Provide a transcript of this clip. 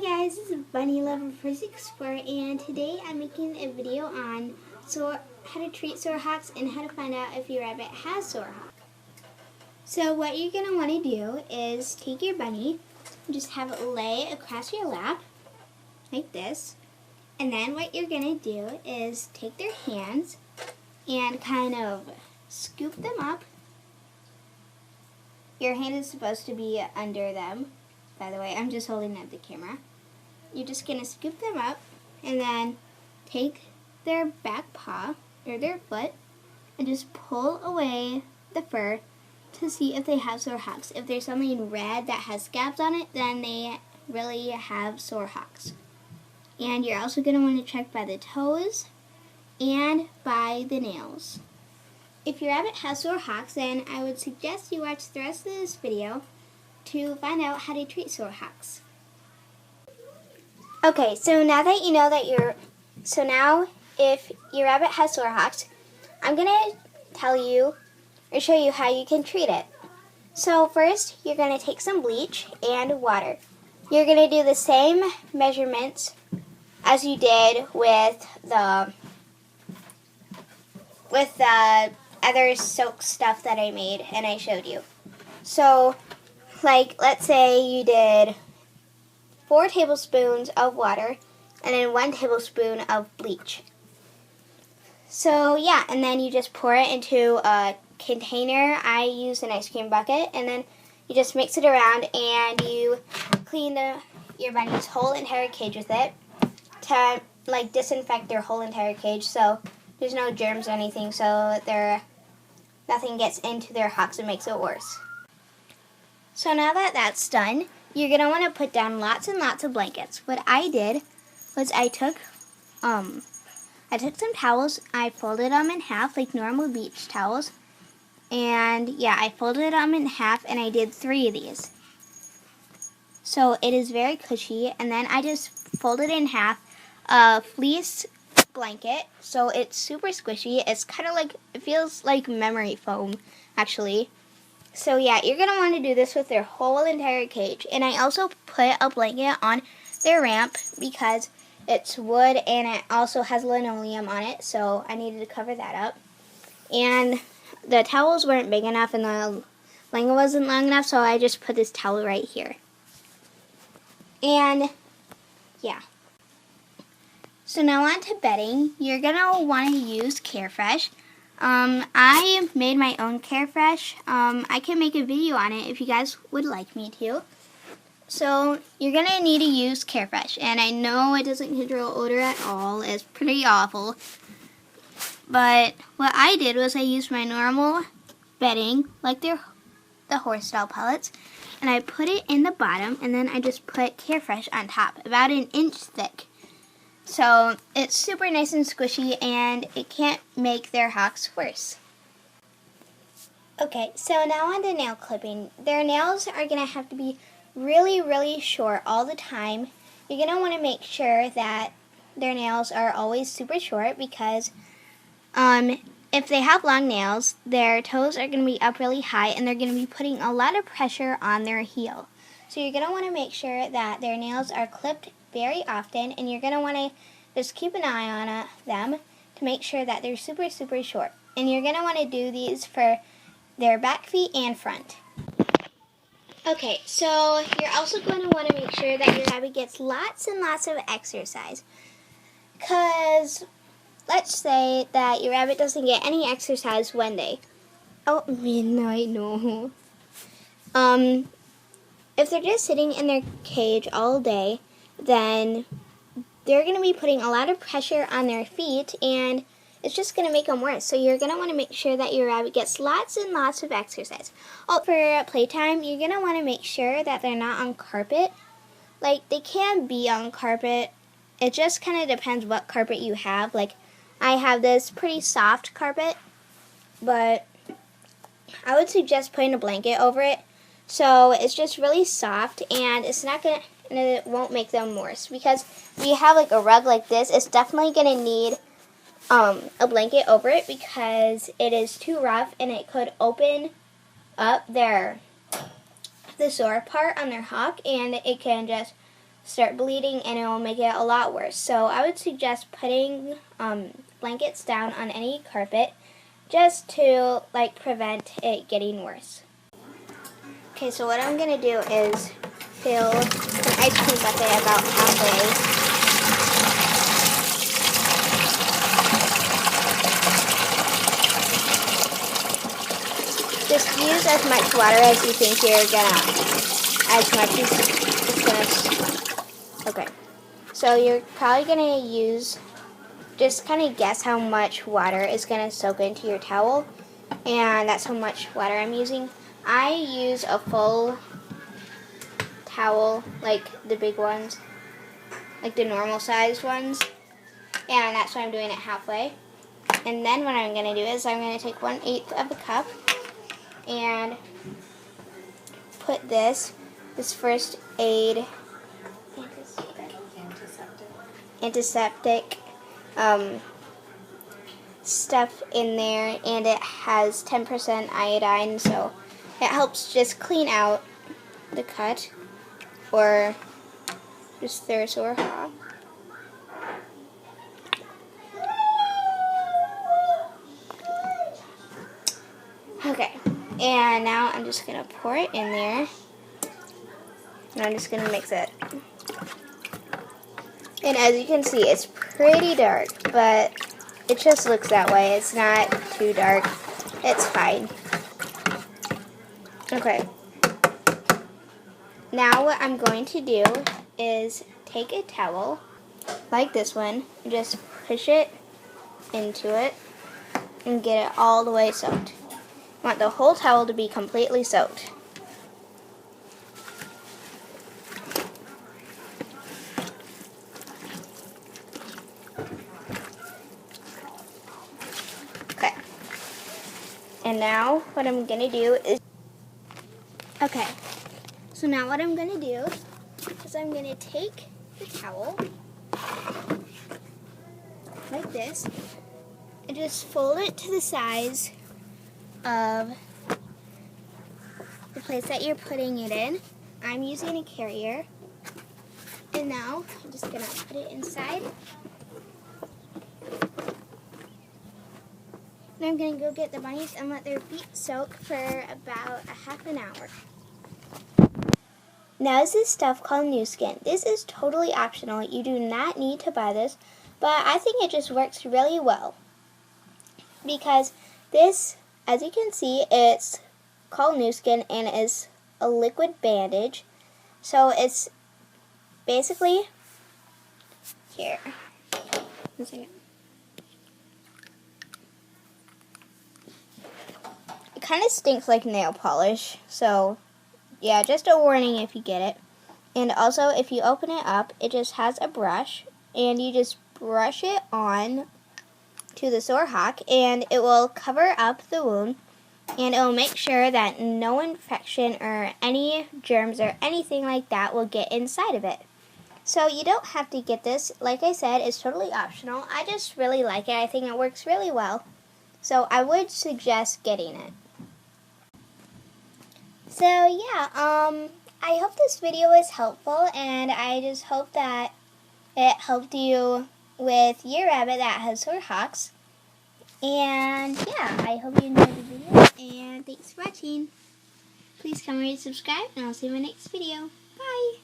guys, this is Bunny Lover 464, and today I'm making a video on how to treat sore hocks and how to find out if your rabbit has sore hocks. So what you're going to want to do is take your bunny and just have it lay across your lap like this, and then what you're going to do is take their hands and kind of scoop them up. Your hand is supposed to be under them. By the way, I'm just holding up the camera. You're just going to scoop them up and then take their back paw or their foot and just pull away the fur to see if they have sore hocks. If there's something red that has scabs on it, then they really have sore hocks. And you're also going to want to check by the toes and by the nails. If your rabbit has sore hocks, then I would suggest you watch the rest of this video to find out how to treat sore hocks. Okay, so now that you know that if your rabbit has sore hocks, I'm going to tell you or show you how you can treat it. So first, you're going to take some bleach and water. You're going to do the same measurements as you did with the other soak stuff that I made and I showed you. So, like, let's say you did 4 tablespoons of water and then 1 tablespoon of bleach. So, yeah, and then you just pour it into a container. I use an ice cream bucket, and then you just mix it around and you clean your bunny's whole entire cage with it to, like, disinfect their whole entire cage so there's no germs or anything, so nothing gets into their hocks and makes it worse. So now that that's done, you're going to want to put down lots and lots of blankets. What I did was I took some towels, I folded them in half like normal beach towels, and yeah, I folded them in half and I did 3 of these. So it is very cushy, and then I just folded in half a fleece blanket, so it's super squishy. It's kind of like, it feels like memory foam actually. So yeah, you're going to want to do this with their whole entire cage. And I also put a blanket on their ramp because it's wood and it also has linoleum on it, so I needed to cover that up. And the towels weren't big enough and the blanket wasn't long enough, so I just put this towel right here. And yeah. So now on to bedding. You're going to want to use Carefresh. I made my own Carefresh. I can make a video on it if you guys would like me to. So you're going to need to use Carefresh. And I know it doesn't control odor at all. It's pretty awful. But what I did was I used my normal bedding, like the horse style pellets, and I put it in the bottom, and then I just put Carefresh on top, about 1 inch thick. So it's super nice and squishy, and it can't make their hocks worse. Okay, so now on to nail clipping. Their nails are going to have to be really, really short all the time. You're going to want to make sure that their nails are always super short because if they have long nails, their toes are going to be up really high and they're going to be putting a lot of pressure on their heel. So you're going to want to make sure that their nails are clipped very often, and you're going to want to just keep an eye on them to make sure that they're super, super short. And you're going to want to do these for their back feet and front. Okay, so you're also going to want to make sure that your rabbit gets lots and lots of exercise. Because let's say that your rabbit doesn't get any exercise one day. Oh, midnight, no. If they're just sitting in their cage all day, then they're going to be putting a lot of pressure on their feet, and it's just going to make them worse. So you're going to want to make sure that your rabbit gets lots and lots of exercise. Oh, for playtime, you're going to want to make sure that they're not on carpet. Like, they can be on carpet. It just kind of depends what carpet you have. Like, I have this pretty soft carpet, but I would suggest putting a blanket over it. So it's just really soft, and it's not going to, and it won't make them worse. Because if you have like a rug like this, it's definitely going to need a blanket over it because it is too rough and it could open up the sore part on their hock, and it can just start bleeding and it will make it a lot worse. So I would suggest putting blankets down on any carpet just to like prevent it getting worse. Okay, so what I'm going to do is fill an ice cream bucket about halfway. Just use as much water as you think you're as much as it's gonna. Okay, so you're probably gonna use, just kind of guess how much water is gonna soak into your towel, and that's how much water I'm using. I use a full towel, like the big ones, like the normal sized ones, and that's why I'm doing it halfway. And then what I'm gonna do is I'm gonna take 1/8 of a cup and put this first aid antiseptic stuff in there, and it has 10% iodine, so it helps just clean out the cut or just their sore hock. Okay, and now I'm just going to pour it in there, and I'm just going to mix it. And as you can see, it's pretty dark, but it just looks that way. It's not too dark. It's fine. Okay. Now what I'm going to do is take a towel, like this one, and just push it into it and get it all the way soaked. I want the whole towel to be completely soaked. Okay. And now what I'm going to do is... Okay. So now what I'm going to do is I'm going to take the towel like this and just fold it to the size of the place that you're putting it in. I'm using a carrier. And now I'm just going to put it inside. And I'm going to go get the bunnies and let their feet soak for about a half an hour. Now this is stuff called new skin. This is totally optional. You do not need to buy this, but I think it just works really well. Because this, as you can see, it's called new skin and it is a liquid bandage. So it's basically, here, 1 second. It kind of stinks like nail polish, so yeah, just a warning if you get it. And also, if you open it up, it just has a brush, and you just brush it on to the sore hock, and it will cover up the wound, and it will make sure that no infection or any germs or anything like that will get inside of it. So you don't have to get this. Like I said, it's totally optional. I just really like it. I think it works really well. So I would suggest getting it. So yeah, I hope this video was helpful, and I just hope that it helped you with your rabbit that has sore hocks. And yeah, I hope you enjoyed the video, and thanks for watching. Please comment and subscribe, and I'll see you in my next video. Bye!